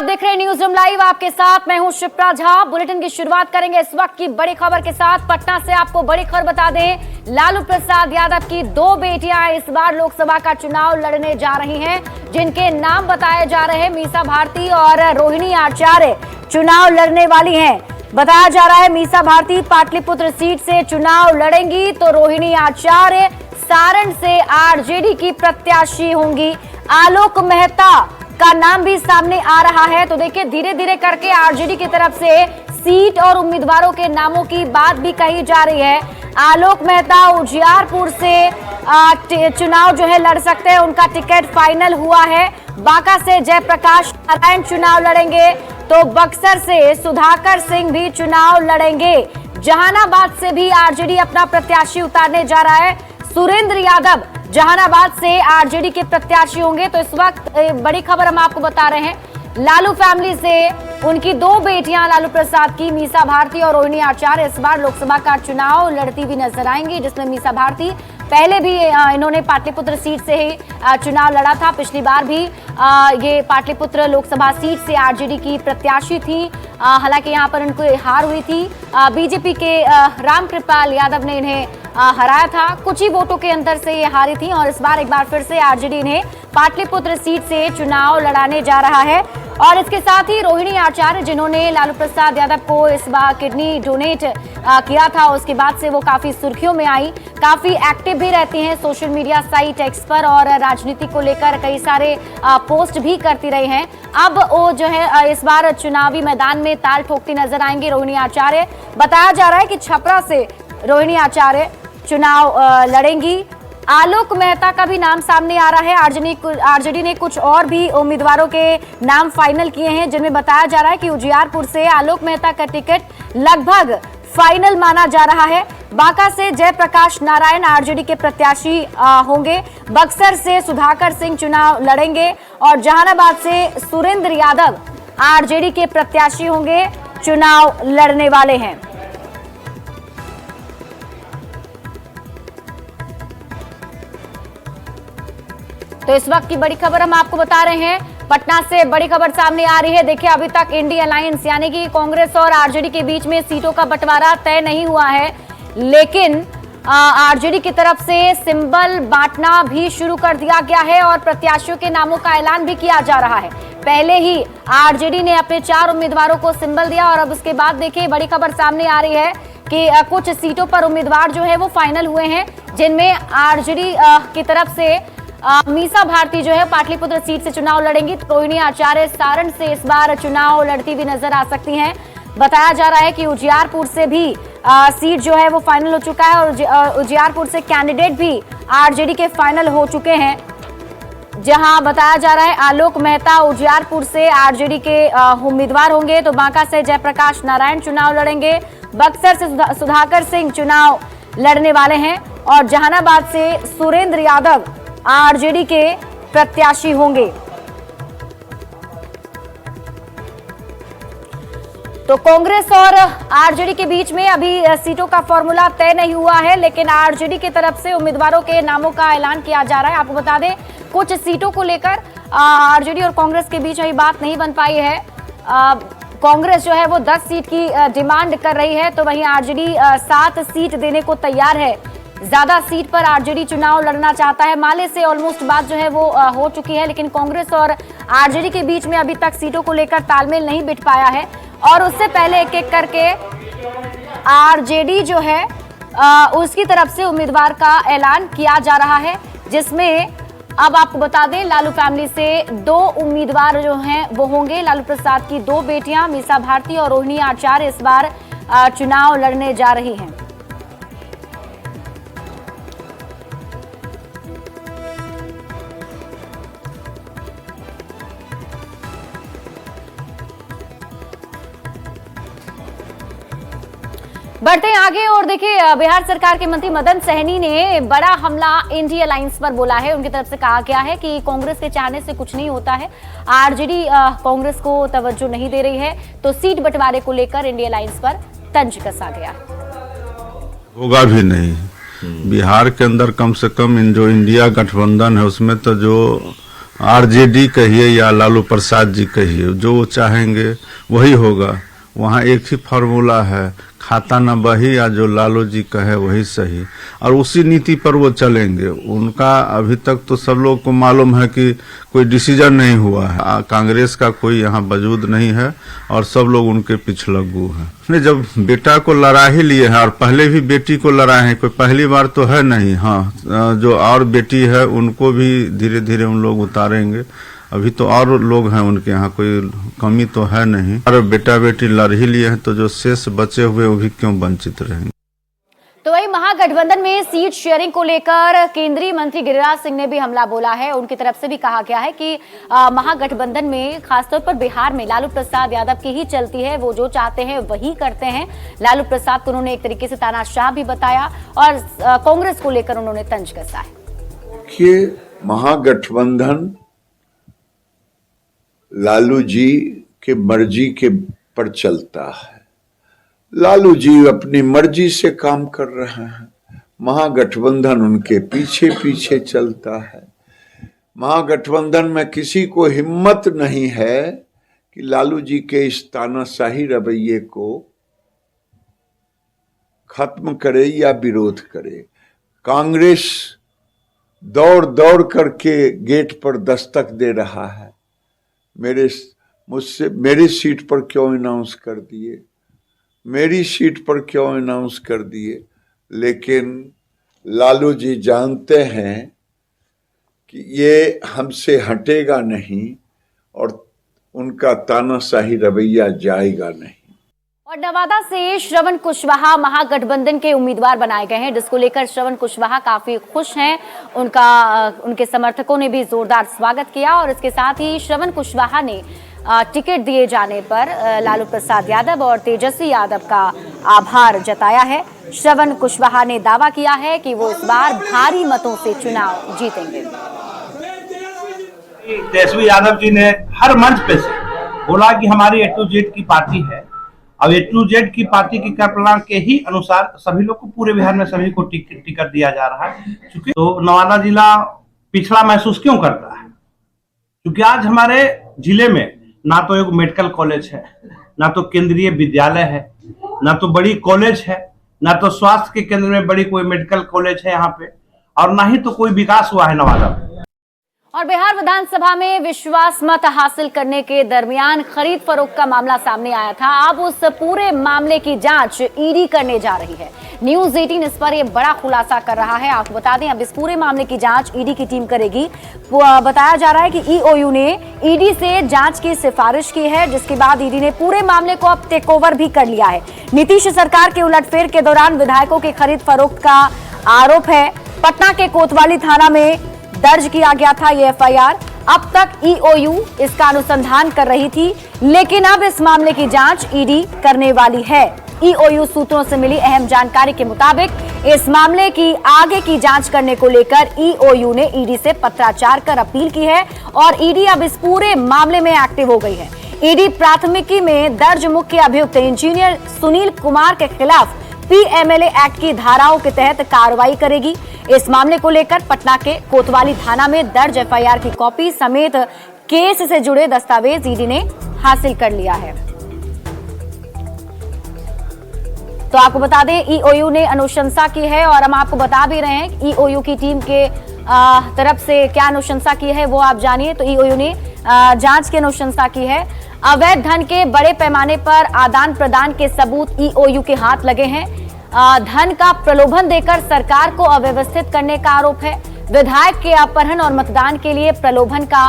आप देख रहे हैं न्यूज रूम लाइव, आपके साथ मैं हूं शिप्रा झा। बुलेटिन की शुरुआत करेंगे इस वक्त की बड़ी खबर के साथ। पटना से आपको बड़ी खबर बता दें, लालू प्रसाद यादव की दो बेटियां इस बार लोकसभा का चुनाव लड़ने जा रही हैं, जिनके नाम बताए जा रहे हैं मीसा भारती और रोहिणी आचार्य चुनाव लड़ने वाली हैं। बताया जा रहा है मीसा भारती पाटलिपुत्र सीट से चुनाव लड़ेंगी तो रोहिणी आचार्य सारण से आरजेडी की प्रत्याशी होंगी। आलोक मेहता का नाम भी सामने आ रहा है। तो देखिए, धीरे धीरे करके आरजेडी की तरफ से सीट और उम्मीदवारों के नामों की बात भी कही जा रही है। आलोक मेहता उजियारपुर से चुनाव जो है लड़ सकते हैं, उनका टिकट फाइनल हुआ है। बांका से जयप्रकाश नारायण चुनाव लड़ेंगे तो बक्सर से सुधाकर सिंह भी चुनाव लड़ेंगे। जहानाबाद से भी आरजेडी अपना प्रत्याशी उतारने जा रहा है। सुरेंद्र यादव जहानाबाद से आरजेडी के प्रत्याशी होंगे। तो इस वक्त बड़ी खबर हम आपको बता रहे हैं, लालू फैमिली से उनकी दो बेटियां लालू प्रसाद की मीसा भारती और रोहिणी आचार्य इस बार लोकसभा का चुनाव लड़ती हुई नजर आएंगी, जिसमें मीसा भारती पहले भी इन्होंने पाटलिपुत्र सीट से ही चुनाव लड़ा था। पिछली बार भी ये पाटलिपुत्र लोकसभा सीट से आरजेडी की प्रत्याशी थी। हालांकि यहाँ पर उनको हार हुई थी। बीजेपी के रामकृपाल यादव ने इन्हें हराया था, कुछ ही वोटों के अंतर से ये हारी थी और इस बार एक बार फिर से आरजेडी इन्हें पाटलिपुत्र सीट से चुनाव लड़ाने जा रहा है। और इसके साथ ही रोहिणी आचार्य, जिन्होंने लालू प्रसाद यादव को इस बार किडनी डोनेट किया था, उसके बाद से वो काफी सुर्खियों में आई, काफी एक्टिव भी रहती हैं सोशल मीडिया साइट एक्स पर और राजनीति को लेकर कई सारे पोस्ट भी करती रही हैं। अब वो जो है इस बार चुनावी मैदान में ताल ठोकती नजर आएंगी रोहिणी आचार्य। बताया जा रहा है कि छपरा से रोहिणी आचार्य चुनाव लड़ेंगी। आलोक मेहता का भी नाम सामने आ रहा है। आरजेडी ने कुछ और भी उम्मीदवारों के नाम फाइनल किए हैं, जिनमें बताया जा रहा है कि उजियारपुर से आलोक मेहता का टिकट लगभग फाइनल माना जा रहा है। बांका से जयप्रकाश नारायण आरजेडी के प्रत्याशी होंगे। बक्सर से सुधाकर सिंह चुनाव लड़ेंगे और जहानाबाद से सुरेंद्र यादव आरजेडी के प्रत्याशी होंगे, चुनाव लड़ने वाले हैं। तो इस वक्त की बड़ी खबर हम आपको बता रहे हैं, पटना से बड़ी खबर सामने आ रही है। देखिए, अभी तक इंडिया अलायंस यानी कि कांग्रेस और आरजेडी के बीच में सीटों का बंटवारा तय नहीं हुआ है, लेकिन आरजेडी की तरफ से सिंबल बांटना भी शुरू कर दिया गया है और प्रत्याशियों के नामों का ऐलान भी किया जा रहा है। पहले ही आरजेडी ने अपने 4 उम्मीदवारों को सिंबल दिया और अब उसके बाद देखिए बड़ी खबर सामने आ रही है कि कुछ सीटों पर उम्मीदवार जो है वो फाइनल हुए हैं, जिनमें आरजेडी की तरफ से मीसा भारती जो है पाटलिपुत्र सीट से चुनाव लड़ेंगी। रोहिणी आचार्य सारण से इस बार चुनाव लड़ती हुई नजर आ सकती हैं। बताया जा रहा है कि उजियारपुर से भी सीट जो है वो फाइनल हो चुका है और उजियारपुर से कैंडिडेट भी आरजेडी के फाइनल हो चुके हैं, जहां बताया जा रहा है आलोक मेहता उजियारपुर से आरजेडी के उम्मीदवार होंगे। तो बांका से जयप्रकाश नारायण चुनाव लड़ेंगे। बक्सर से सुधाकर सिंह चुनाव लड़ने वाले हैं और जहानाबाद से सुरेंद्र यादव आरजेडी के प्रत्याशी होंगे। तो कांग्रेस और आरजेडी के बीच में अभी सीटों का फॉर्मूला तय नहीं हुआ है, लेकिन आरजेडी की तरफ से उम्मीदवारों के नामों का ऐलान किया जा रहा है। आपको बता दें, कुछ सीटों को लेकर आरजेडी और कांग्रेस के बीच अभी बात नहीं बन पाई है। कांग्रेस जो है वो 10 सीट की डिमांड कर रही है, तो वहीं आरजेडी 7 सीट देने को तैयार है। ज्यादा सीट पर आरजेडी चुनाव लड़ना चाहता है। माले से ऑलमोस्ट बात जो है वो हो चुकी है, लेकिन कांग्रेस और आरजेडी के बीच में अभी तक सीटों को लेकर तालमेल नहीं बिठ पाया है और उससे पहले एक एक करके आरजेडी जो है उसकी तरफ से उम्मीदवार का ऐलान किया जा रहा है, जिसमें अब आपको बता दें लालू फैमिली से 2 उम्मीदवार जो हैं वो होंगे। लालू प्रसाद की 2 बेटियां मीसा भारती और रोहिणी आचार्य इस बार चुनाव लड़ने जा रही हैं। बढ़ते हैं आगे और देखिए, बिहार सरकार के मंत्री मदन सहनी ने बड़ा हमला इंडिया अलायंस पर बोला है। उनकी तरफ से कहा गया है कि कांग्रेस के चाहने से कुछ नहीं होता है, आरजेडी कांग्रेस को तवज्जो नहीं दे रही है, तो सीट बंटवारे को लेकर इंडिया अलायंस पर तंज कसा गया। होगा भी नहीं। बिहार के अंदर कम से कम जो इंडिया गठबंधन है उसमें तो जो आरजेडी कहिए या लालू प्रसाद जी कहिए, जो वो चाहेंगे वही होगा। वहाँ एक ही फार्मूला है, खाता न बही, या जो लालू जी कहे वही सही, और उसी नीति पर वो चलेंगे। उनका अभी तक तो सब लोग को मालूम है कि कोई डिसीजन नहीं हुआ है, कांग्रेस का कोई यहाँ वजूद नहीं है और सब लोग उनके पिछलग्गू हैं। जब बेटा को लड़ा ही लिए हैं और पहले भी बेटी को लड़ाए हैं, कोई पहली बार तो है नहीं। हाँ, जो और बेटी है उनको भी धीरे धीरे उन लोग उतारेंगे। अभी तो और लोग हैं उनके यहाँ, कोई कमी तो है नहीं। और बेटा बेटी लड़ ही लिए हैं, तो जो शेष बचे हुए वो भी क्यों वंचित रहेंगे। तो वही महागठबंधन में सीट शेयरिंग को लेकर केंद्रीय मंत्री गिरिराज सिंह ने भी हमला बोला है। उनकी तरफ से भी कहा गया है कि महागठबंधन में खासतौर पर बिहार में लालू प्रसाद यादव की ही चलती है, वो जो चाहते हैं वही करते हैं। लालू प्रसाद को उन्होंने एक तरीके से तानाशाह भी बताया और कांग्रेस को लेकर उन्होंने तंज कसा है कि महागठबंधन लालू जी के मर्जी के पर चलता है। लालू जी अपनी मर्जी से काम कर रहे हैं, महागठबंधन उनके पीछे पीछे चलता है। महागठबंधन में किसी को हिम्मत नहीं है कि लालू जी के इस तानाशाही रवैये को खत्म करे या विरोध करे। कांग्रेस दौड़ दौड़ करके गेट पर दस्तक दे रहा है, मेरी सीट पर क्यों अनाउंस कर दिए, मेरी सीट पर क्यों अनाउंस कर दिए। लेकिन लालू जी जानते हैं कि ये हमसे हटेगा नहीं और उनका तानाशाही रवैया जाएगा नहीं। और नवादा से श्रवण कुशवाहा महागठबंधन के उम्मीदवार बनाए गए हैं, जिसको लेकर श्रवण कुशवाहा काफी खुश हैं। उनके समर्थकों ने भी जोरदार स्वागत किया और इसके साथ ही श्रवण कुशवाहा ने टिकट दिए जाने पर लालू प्रसाद यादव और तेजस्वी यादव का आभार जताया है। श्रवण कुशवाहा ने दावा किया है कि वो इस बार भारी मतों से चुनाव जीतेंगे। तेजस्वी यादव जी ने हर मंच पे से बोला कि हमारी A to Z की पार्टी है। अब A to Z की पार्टी की कल्पना के ही अनुसार सभी लोग को, पूरे बिहार में सभी को टिकट दिया जा रहा है। क्योंकि तो नवादा जिला पिछड़ा महसूस क्यों करता है? क्योंकि आज हमारे जिले में ना तो एक मेडिकल कॉलेज है, ना तो केंद्रीय विद्यालय है, ना तो बड़ी कॉलेज है, ना तो स्वास्थ्य के केंद्र में बड़ी कोई मेडिकल कॉलेज है यहाँ पे, और ना ही तो कोई विकास हुआ है नवादा में। और बिहार विधानसभा में विश्वास मत हासिल करने के दरमियान खरीद फरोख्त का मामला सामने आया था। अब उस पूरे मामले की जांच ईडी करने जा रही है। न्यूज 18 इस पर यह बड़ा खुलासा कर रहा है। आपको बता दें, अब इस पूरे मामले की जांच ईडी की टीम करेगी। बताया जा रहा है कि ईओयू ने ईडी से जांच की सिफारिश की है, जिसके बाद ईडी ने पूरे मामले को अब टेक ओवर भी कर लिया है। नीतीश सरकार के उलटफेर के दौरान विधायकों के खरीद फरोख्त का आरोप है। पटना के कोतवाली थाना में दर्ज किया गया था ये एफआईआर। अब तक ईओयू इसका अनुसंधान कर रही थी, लेकिन अब इस मामले की जांच ईडी करने वाली है। ईओयू सूत्रों से मिली अहम जानकारी के मुताबिक इस मामले की आगे की जांच करने को लेकर ईओयू ने ईडी से पत्राचार कर अपील की है और ईडी अब इस पूरे मामले में एक्टिव हो गई है। ईडी प्राथमिकी में दर्ज मुख्य अभियुक्त इंजीनियर सुनील कुमार के खिलाफ पीएमएलए एक्ट की धाराओं के तहत कार्रवाई करेगी। इस मामले को लेकर पटना के कोतवाली थाना में दर्ज एफआईआर की कॉपी समेत केस से जुड़े दस्तावेज ईडी ने हासिल कर लिया है। तो आपको बता दें, ईओयू ने अनुशंसा की है और हम आपको बता भी रहे हैं ईओयू की टीम के तरफ से क्या अनुशंसा की है वो आप जानिए। तो ईओयू ने जांच की अनुशंसा की है। अवैध धन के बड़े पैमाने पर आदान प्रदान के सबूत ईओयू के हाथ लगे हैं। धन का प्रलोभन देकर सरकार को अव्यवस्थित करने का आरोप है। विधायक के अपहरण और मतदान के लिए प्रलोभन का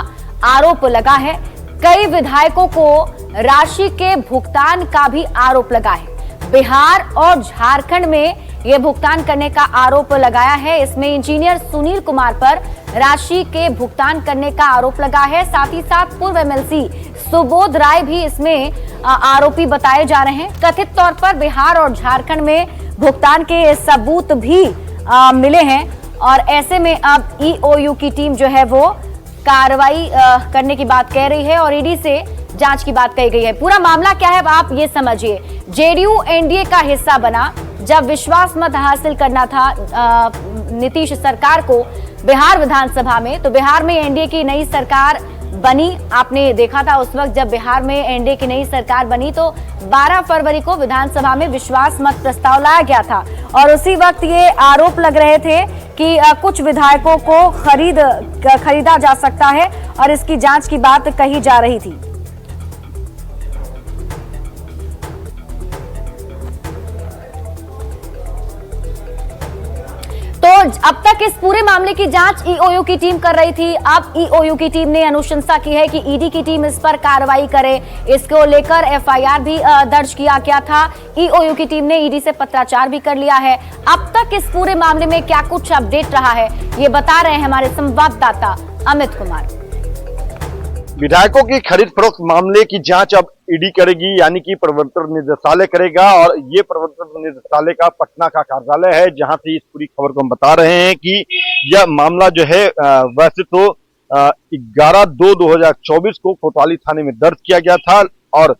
आरोप लगा है। कई विधायकों को राशि के भुगतान का भी आरोप लगा है। बिहार और झारखंड में यह भुगतान करने का आरोप लगाया है। इसमें इंजीनियर सुनील कुमार पर राशि के भुगतान करने का आरोप लगा है। साथ ही साथ पूर्व एमएलसी सुबोध राय भी इसमें आरोपी बताए जा रहे हैं। कथित तौर पर बिहार और झारखंड में भुगतान के सबूत भी मिले हैं और ऐसे में अब ईओयू की टीम जो है वो कार्रवाई करने की बात कह रही है और ईडी से जांच की बात कही गई है। पूरा मामला क्या है आप ये समझिए। जेडीयू एनडीए का हिस्सा बना। जब विश्वास मत हासिल करना था नीतीश सरकार को, बिहार विधानसभा में। तो बिहार में एनडीए की नई सरकार बनी, आपने देखा था उस वक्त जब बिहार में एनडीए की नई सरकार बनी तो 12 फरवरी को विधानसभा में विश्वास मत प्रस्ताव लाया गया था और उसी वक्त ये आरोप लग रहे थे कि कुछ विधायकों को खरीदा जा सकता है और इसकी जांच की बात कही जा रही थी। तो अब तक इस पूरे मामले की जांच ईओयू की टीम कर रही थी। अब ईओयू की टीम ने अनुशंसा की है कि ईडी की टीम इस पर कार्रवाई करे। इसको लेकर एफआईआर भी दर्ज किया गया था। ईओयू की टीम ने ईडी से पत्राचार भी कर लिया है। अब तक इस पूरे मामले में क्या कुछ अपडेट रहा है, ये बता रहे हैं हमारे संवाददाता अमित कुमार। विधायकों की खरीद फरोख्त मामले की जांच अब ईडी करेगी, यानी कि प्रवर्तन निदेशालय करेगा और ये प्रवर्तन निदेशालय का पटना का कार्यालय है, जहां से इस पूरी खबर को हम बता रहे हैं कि यह मामला जो है वैसे तो 11/2/2024 को कोतवाली थाने में दर्ज किया गया था और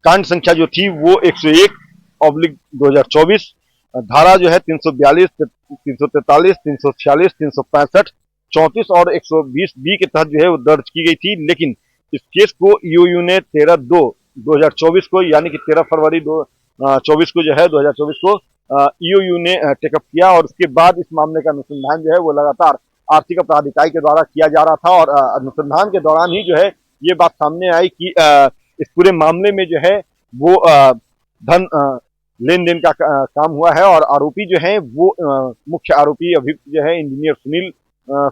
कांड संख्या जो थी वो 101/2024, धारा जो है 342, 343, 346, 365, 34 और 120B के तहत जो है वो दर्ज की गई थी। लेकिन इस केस को ईओयू ने 13/2/2024 को, यानी कि 13 फरवरी 2024 को जो है 2024 को ईओयू ने टेकअप किया और उसके बाद इस मामले का अनुसंधान जो है वो लगातार आर्थिक अपराध इकाई के द्वारा किया जा रहा था और अनुसंधान के दौरान ही जो है ये बात सामने आई कि इस पूरे मामले में जो है वो धन लेन देन का काम हुआ है और आरोपी जो है वो मुख्य आरोपी अभियुक्त जो है इंजीनियर सुनील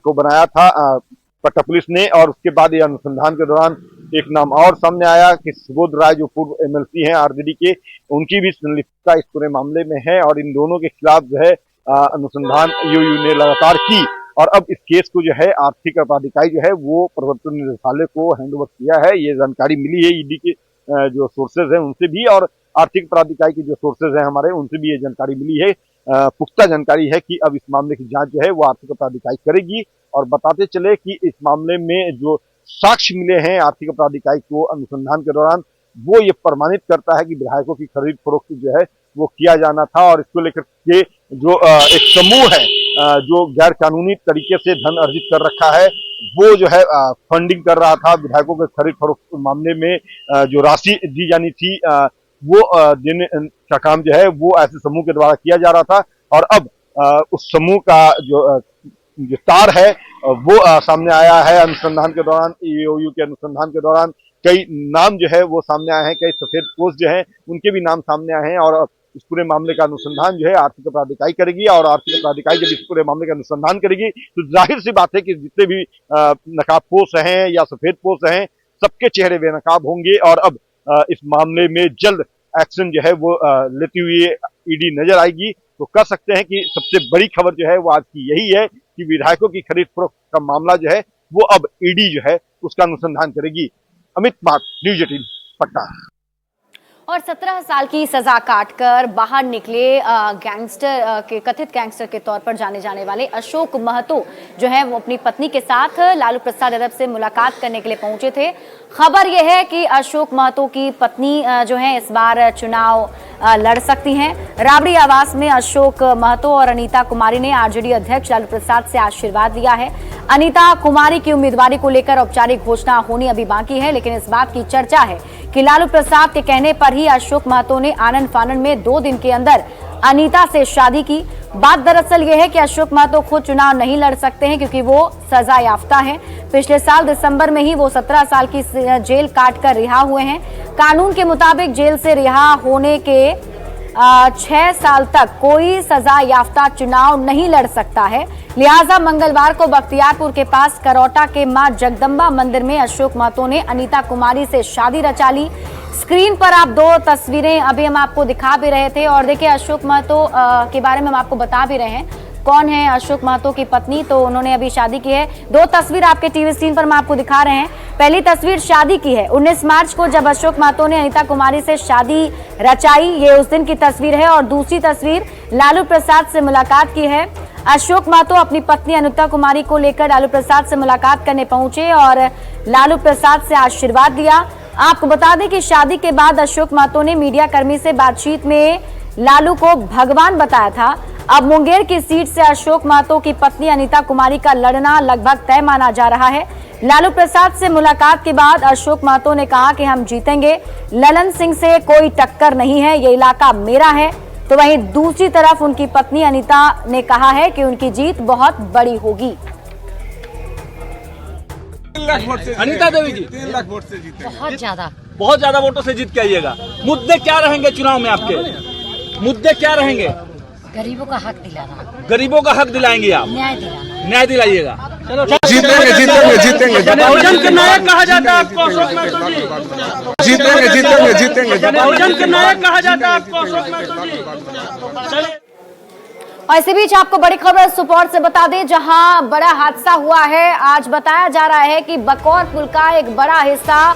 को बनाया था पट्टा पुलिस ने। और उसके बाद ये अनुसंधान के दौरान एक नाम और सामने आया कि सुबोध राय जो पूर्व एमएलसी हैं आरजेडी के, उनकी भी संलिप्तता इस पूरे मामले में है और इन दोनों के खिलाफ जो है अनुसंधान ईओयू ने लगातार की और अब इस केस को जो है आर्थिक अपराध इकाई जो है वो प्रवर्तन निदेशालय को हैंडओवर किया है। ये जानकारी मिली है ईडी के जो सोर्सेज हैं उनसे भी और आर्थिक अपराध इकाई के जो सोर्सेज हैं हमारे उनसे भी ये जानकारी मिली है। पुख्ता जानकारी है कि अब इस मामले की जांच जो है वो आर्थिक अपराध इकाई करेगी और बताते चले कि इस मामले में जो साक्ष्य मिले हैं आर्थिक अपराध इकाई को अनुसंधान के दौरान वो ये प्रमाणित करता है कि विधायकों की खरीद फरोख्त जो है वो किया जाना था और इसको लेकर के जो एक समूह है जो गैर कानूनी तरीके से धन अर्जित कर रखा है वो जो है फंडिंग कर रहा था विधायकों के खरीद फरोख्त मामले में जो राशि दी जानी थी वो देने का काम जो है वो ऐसे समूह के द्वारा किया जा रहा था और अब उस समूह का जो तार है वो सामने आया है। अनुसंधान के दौरान ईओयू के अनुसंधान के दौरान कई नाम जो है वो सामने आए हैं, कई सफेद पोस्ट जो है उनके भी नाम सामने आए हैं और इस पूरे मामले का अनुसंधान जो है आर्थिक अपराध इकाई करेगी और आर्थिक अपराध इकाई जब इस पूरे मामले का अनुसंधान करेगी तो जाहिर सी बात है कि जितने भी नकाबपोश हैं या सफेद पोश हैं सबके चेहरे बेनकाब होंगे और अब इस मामले में जल्द एक्शन जो है वो लेती हुई ईडी नजर आएगी। तो कह सकते हैं कि सबसे बड़ी खबर जो है वो आज की यही है कि विधायकों की खरीद फरोख्त का मामला जो है वो अब ईडी जो है उसका अनुसंधान करेगी। अमित कुमार, न्यूज़ 18 पटना। और 17 साल की सजा काटकर बाहर निकले गैंगस्टर के कथित गैंगस्टर के तौर पर जाने वाले अशोक महतो जो है वो अपनी पत्नी के साथ लालू प्रसाद यादव से मुलाकात करने के लिए पहुंचे थे। खबर यह है कि अशोक महतो की पत्नी जो है इस बार चुनाव लड़ सकती हैं। राबड़ी आवास में अशोक महतो और अनीता कुमारी ने आरजेडी अध्यक्ष लालू प्रसाद से आशीर्वाद लिया है। अनीता कुमारी की उम्मीदवारी को लेकर औपचारिक घोषणा होनी अभी बाकी है, लेकिन इस बात की चर्चा है कि लालू प्रसाद के कहने पर ही अशोक महतो ने आनंद फानन में 2 दिन के अंदर अनीता से शादी की। बात दरअसल ये है कि अशोक महतो खुद चुनाव नहीं लड़ सकते हैं क्योंकि वो सजा याफ्ता हैं। पिछले साल दिसंबर में ही वो 17 साल की जेल काटकर रिहा हुए हैं। कानून के मुताबिक जेल से रिहा होने के 6 साल तक कोई सजा याफ्ता चुनाव नहीं लड़ सकता है। लिहाजा मंगलवार को बख्तियारपुर के पास करौटा के मां जगदम्बा मंदिर में अशोक महतो ने अनीता कुमारी से शादी रचा ली। स्क्रीन पर आप 2 तस्वीरें अभी हम आपको दिखा भी रहे थे और देखिए अशोक महतो के बारे में हम आपको बता भी रहे हैं कौन है अशोक महतो की पत्नी। तो उन्होंने अभी शादी की है। 2 तस्वीर आपके टीवी स्क्रीन पर हम आपको दिखा रहे हैं। पहली तस्वीर शादी की है। 19 मार्च को जब अशोक महतो ने अनीता कुमारी से शादी रचाई, ये उस दिन की तस्वीर है। और दूसरी तस्वीर लालू प्रसाद से मुलाकात की है। अशोक महतो अपनी पत्नी अनीता कुमारी को लेकर लालू प्रसाद से मुलाकात करने पहुंचे और लालू प्रसाद से आशीर्वाद दिया। आपको बता दें कि शादी के बाद अशोक महतो ने मीडिया कर्मी से बातचीत में लालू को भगवान बताया था। अब मुंगेर की सीट से अशोक महतो की पत्नी अनीता कुमारी का लड़ना लगभग तय माना जा रहा है। लालू प्रसाद से मुलाकात के बाद अशोक महतो ने कहा कि हम जीतेंगे, ललन सिंह से कोई टक्कर नहीं है, ये इलाका मेरा है। तो वहीं दूसरी तरफ उनकी पत्नी अनीता ने कहा है कि उनकी जीत बहुत बड़ी होगी। अनीता देवी जी 3 लाख वोट से जीते, बहुत ज्यादा वोटों से जीत के आइएगा। मुद्दे क्या रहेंगे चुनाव में आपके? मुद्दे क्या रहेंगे? गरीबों का हक दिलाना, गरीबों का हक दिलाएंगे आप, न्याय दिलाना। न्याय दिलाइएगा। चलो जीतेंगे जीतेंगे जीतेंगे बहुजन के नायक कहा जाता है आपको अशोक महतो जी। जीतेंगे जीतेंगे जीतेंगे बहुजन के नायक कहा जाता है आपको अशोक महतो जी। चलिए और इसी बीच आपको बड़ी खबर सुपौल से बता दें, जहां बड़ा हादसा हुआ है। आज बताया जा रहा है कि बकौर पुल का एक बड़ा हिस्सा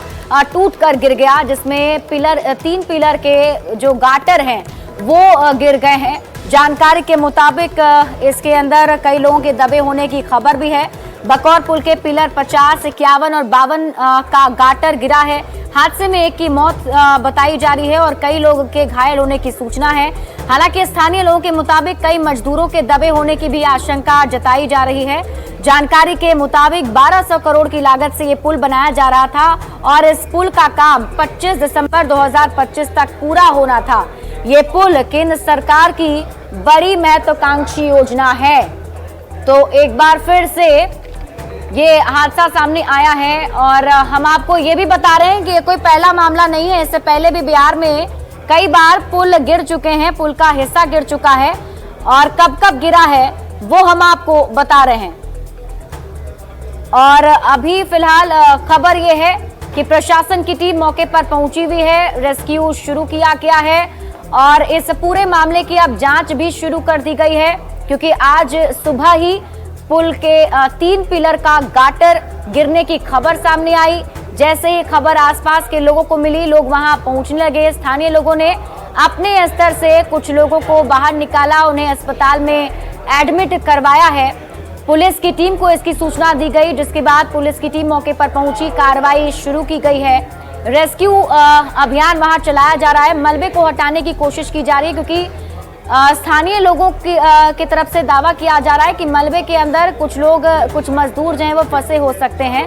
टूट कर गिर गया, जिसमें 3 पिलर के जो गाटर हैं वो गिर गए हैं। जानकारी के मुताबिक इसके अंदर कई लोगों के दबे होने की खबर भी है। बकौर पुल के पिलर 50, 51 और 52 का गाटर गिरा है। हादसे में एक की मौत बताई जा रही है और कई लोगों के घायल होने की सूचना है। हालांकि स्थानीय लोगों के मुताबिक कई मजदूरों के दबे होने की भी आशंका जताई जा रही है। जानकारी के मुताबिक 1200 करोड़ की लागत से ये पुल बनाया जा रहा था और इस पुल का काम 25 दिसंबर 2025 तक पूरा होना था। ये पुल केंद्र सरकार की बड़ी महत्वाकांक्षी योजना है। तो एक बार फिर से ये हादसा सामने आया है और हम आपको ये भी बता रहे हैं कि ये कोई पहला मामला नहीं है। इससे पहले भी बिहार में कई बार पुल गिर चुके हैं, पुल का हिस्सा गिर चुका है और कब कब गिरा है वो हम आपको बता रहे हैं। और अभी फिलहाल खबर ये है कि प्रशासन की टीम मौके पर पहुंची हुई है, रेस्क्यू शुरू किया गया है और इस पूरे मामले की अब जांच भी शुरू कर दी गई है, क्योंकि आज सुबह ही पुल के 3 पिलर का गाटर गिरने की खबर सामने आई। जैसे ही खबर आसपास के लोगों को मिली, लोग वहां पहुंचने लगे। स्थानीय लोगों ने अपने स्तर से कुछ लोगों को बाहर निकाला, उन्हें अस्पताल में एडमिट करवाया है। पुलिस की टीम को इसकी सूचना दी गई, जिसके बाद पुलिस की टीम मौके पर पहुंची, कार्रवाई शुरू की गई है। रेस्क्यू अभियान वहां चलाया जा रहा है। मलबे को हटाने की कोशिश की जा रही है, क्योंकि स्थानीय लोगों की तरफ से दावा किया जा रहा है कि मलबे के अंदर कुछ मजदूर जो हैं वो फंसे हो सकते हैं।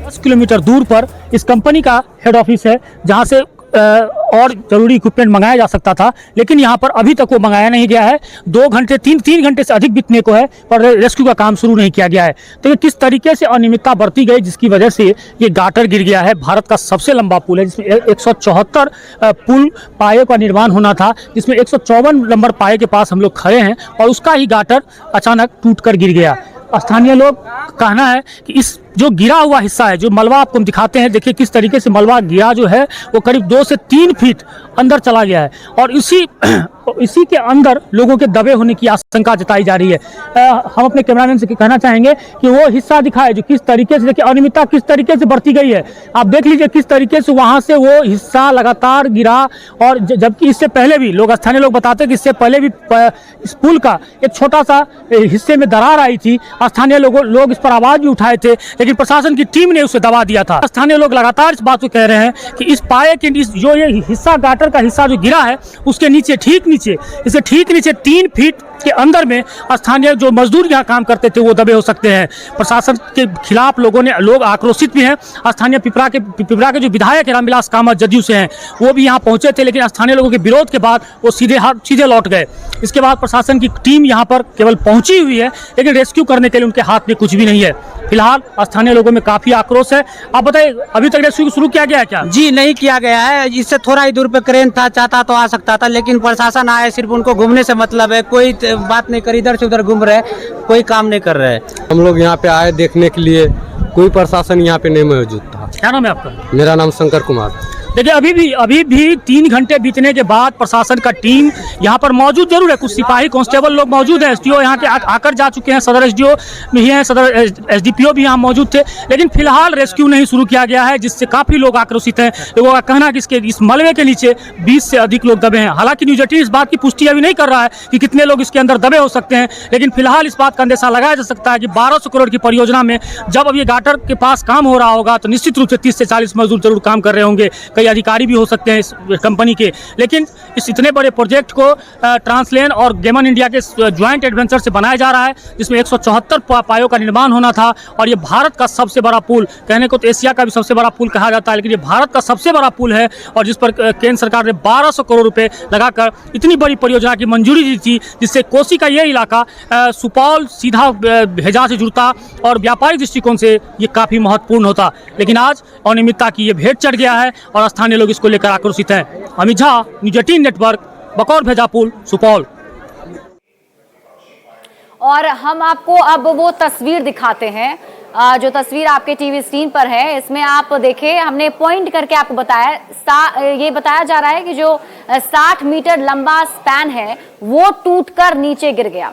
10 किलोमीटर दूर पर इस कंपनी का हेड ऑफिस है, जहां से और जरूरी इक्विपमेंट मंगाया जा सकता था, लेकिन यहाँ पर अभी तक वो मंगाया नहीं गया है। 2 घंटे 3 घंटे से अधिक बीतने को है पर रेस्क्यू का काम शुरू नहीं किया गया है। तो ये किस तरीके से अनियमितता बरती गई, जिसकी वजह से ये गाटर गिर गया है। भारत का सबसे लंबा पुल है, जिसमें 174 पुल पाए का निर्माण होना था, जिसमें 154 नंबर पाए के पास हम लोग खड़े हैं और उसका ही गाटर अचानक टूट कर गिर गया। स्थानीय लोग कहना है कि इस जो गिरा हुआ हिस्सा है, जो मलबा आपको हम दिखाते हैं, देखिए किस तरीके से मलबा गिरा जो है वो करीब 2 से 3 फीट अंदर चला गया है और इसी के अंदर लोगों के दबे होने की आशंका जताई जा रही है। हम अपने कैमरामैन से कहना चाहेंगे कि वो हिस्सा दिखाए जो किस तरीके से, देखिए अनियमितता किस तरीके से बरती गई है। आप देख लीजिए किस तरीके से वहां से वो हिस्सा लगातार गिरा और जबकि इससे पहले भी स्थानीय लोग बताते हैं कि इससे पहले भी इस पुल का एक छोटा सा हिस्से में दरार आई थी। स्थानीय लोग इस पर आवाज भी उठाए थे, लेकिन प्रशासन की टीम ने उसे दबा दिया था। स्थानीय लोग लगातार इस बात को कह रहे हैं कि इस पाए के जो ये हिस्सा गाटर का हिस्सा जो गिरा है, उसके नीचे ठीक नीचे 3 फीट के अंदर में स्थानीय जो मजदूर यहाँ काम करते थे वो दबे हो सकते हैं। प्रशासन के खिलाफ लोग आक्रोशित भी हैं। स्थानीय पिपरा के जो विधायक है रामविलास कामत जदयू से हैं, वो भी यहाँ पहुंचे थे, लेकिन स्थानीय लोगों के विरोध के बाद वो सीधे लौट गए। इसके बाद प्रशासन की टीम यहाँ पर केवल पहुंची हुई है, लेकिन रेस्क्यू करने के लिए उनके हाथ में कुछ भी नहीं है। फिलहाल स्थानीय लोगों में काफी आक्रोश है। आप बताइए, अभी तक रेस्क्यू शुरू किया गया है क्या? जी नहीं किया गया है। इससे थोड़ा ही दूर पे क्रेन था, चाहता तो आ सकता था, लेकिन प्रशासन आया, सिर्फ उनको घूमने से मतलब है, कोई बात नहीं कर, इधर से उधर घूम रहे, कोई काम नहीं कर रहे। हम लोग यहाँ पे आए देखने के लिए, कोई प्रशासन यहाँ पे नहीं मौजूद था। क्या नाम है आपका? मेरा नाम शंकर कुमार। देखिए अभी भी 3 घंटे बीतने के बाद प्रशासन का टीम यहाँ पर मौजूद जरूर है। कुछ सिपाही कांस्टेबल लोग मौजूद हैं, एसडीओ यहाँ के आकर जा चुके हैं, सदर एसडीओ भी हैं, सदर एसडीपीओ भी यहाँ मौजूद थे, लेकिन फिलहाल रेस्क्यू नहीं शुरू किया गया है, जिससे काफी लोग आक्रोशित हैं। लोगों का कहना है कि इस मलबे के नीचे 20 से अधिक लोग दबे हैं। हालांकि न्यूज 18 इस बात की पुष्टि अभी नहीं कर रहा है कि कितने लोग इसके अंदर दबे हो सकते हैं, लेकिन फिलहाल इस बात का अंदेशा लगाया जा सकता है कि 1200 करोड़ की परियोजना में जब अब ये गाटर के पास काम हो रहा होगा तो निश्चित रूप से 30 से 40 मजदूर जरूर काम कर रहे होंगे। कई कई अधिकारी भी हो सकते हैं इस कंपनी के, लेकिन इस इतने बड़े प्रोजेक्ट को ट्रांसलेन और गेमन इंडिया के ज्वाइंट एडवेंचर से बनाया जा रहा है, जिसमें 174 पायों का निर्माण होना था। और ये भारत का सबसे बड़ा पुल, कहने को तो एशिया का भी सबसे बड़ा पुल कहा जाता है, लेकिन ये भारत का सबसे बड़ा पुल है और जिस पर केंद्र सरकार ने 1200 करोड़ रुपए लगाकर इतनी बड़ी परियोजना की मंजूरी दी थी, जिससे कोसी का ये इलाका सुपौल सीधा भेजा से जुड़ता और व्यापारिक दृष्टिकोण से ये काफ़ी महत्वपूर्ण होता। लेकिन आज अनियमितता की ये भेंट चढ़ गया है और स्थानीय लोग इसको लेकर आक्रोशित हैं। अमित झा, न्यूज 18 नेटवर्क, बकौर भेजा पुल, सुपौल। और हम आपको अब वो तस्वीर दिखाते हैं जो तस्वीर आपके टीवी स्क्रीन पर है। इसमें आप देखें, हमने पॉइंट करके आपको बताया, ये बताया जा रहा है कि जो 60 मीटर लंबा स्पैन है वो टूटकर नीचे गिर गया।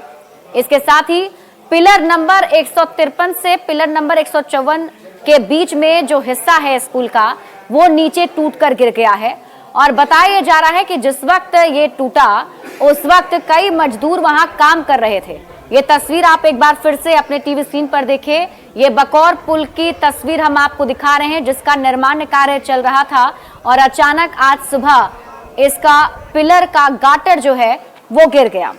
इसके साथ ही पिलर नंबर 153 से पिलर नंबर 154 के बीच में जो हिस्सा है स्कूल का, वो नीचे टूटकर गिर गया है। और बताया जा रहा है कि जिस वक्त ये टूटा उस वक्त कई मजदूर वहां काम कर रहे थे। ये तस्वीर आप एक बार फिर से अपने टीवी स्क्रीन पर देखें। ये बकौर पुल की तस्वीर हम आपको दिखा रहे हैं, जिसका निर्माण कार्य चल रहा था और अचानक आज सुबह इसका पिलर का गाटर जो है वो गिर गया।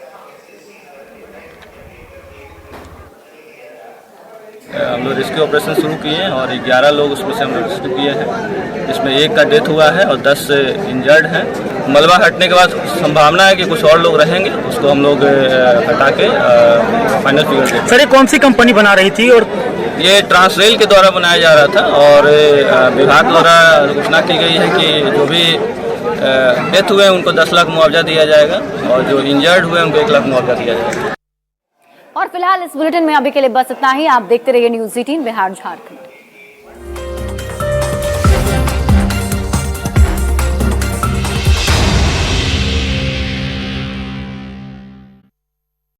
हम लोग रेस्क्यू ऑपरेशन शुरू किए हैं और 11 लोग उसमें से हम लोग रेस्क्यू किए हैं, जिसमें एक का डेथ हुआ है और 10 इंजर्ड हैं। मलबा हटने के बाद संभावना है कि कुछ और लोग रहेंगे, उसको हम लोग हटा के फाइनल फिगर देंगे। सर, ये कौन सी कंपनी बना रही थी? और ये ट्रांसरेल के द्वारा बनाया जा रहा था और विभाग द्वारा घोषणा की गई है कि जो भी डेथ हुए उनको 10 लाख मुआवजा दिया जाएगा और जो इंजर्ड हुए उनको 1 लाख मुआवजा दिया जाएगा। और फिलहाल इस बुलेटिन में अभी के लिए बस इतना ही। आप देखते रहिए न्यूज़ 18 बिहार झारखंड।